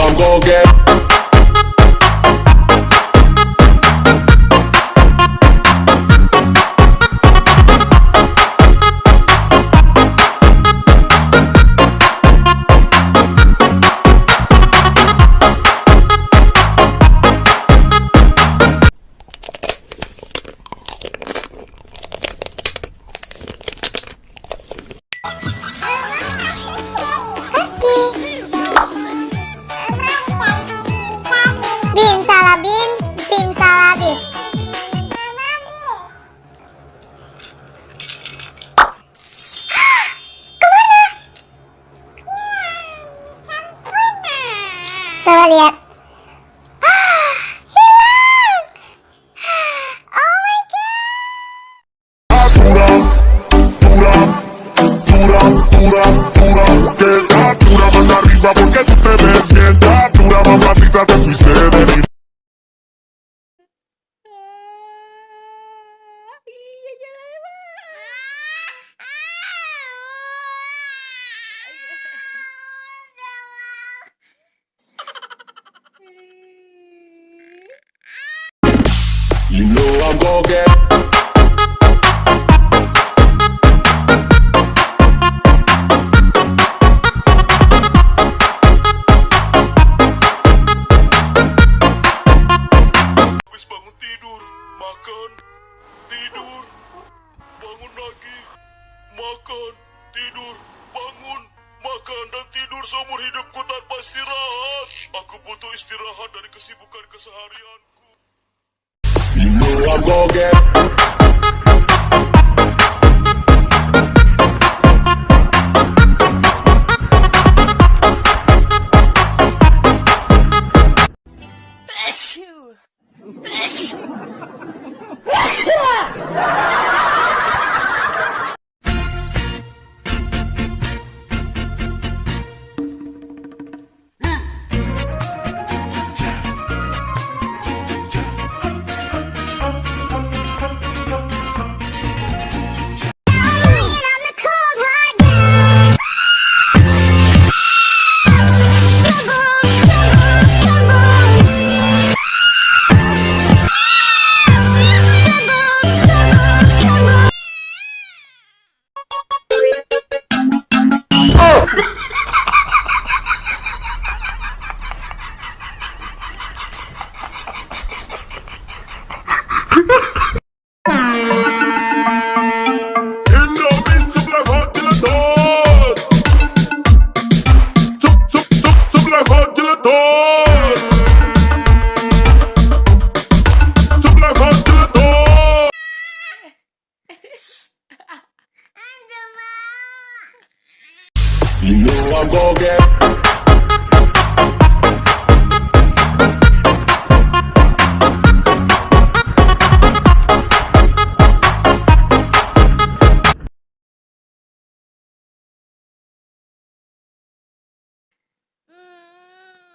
I'm gon' get. Bin salah bin salah bin. Coba lihat. Hilang. Oh my god. Queda dura mano arriba porque tú te ves bien. Dura mamacita, te fuiste de mi. Iya jalan You know I'm gon' get. Habis bangun tidur, makan, tidur, bangun lagi, makan, tidur, bangun, makan dan tidur seumur hidupku tanpa istirahat. Aku butuh istirahat dari kesibukan keseharianku. You know I'm gon' get. You know I'm gon' get.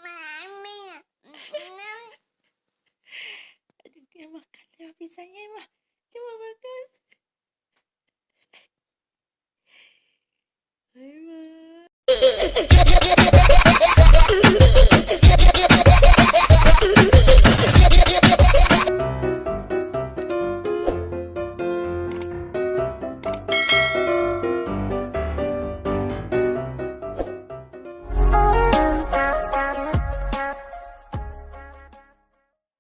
Mami. dia makan dia pizzanya mah dia mau makan.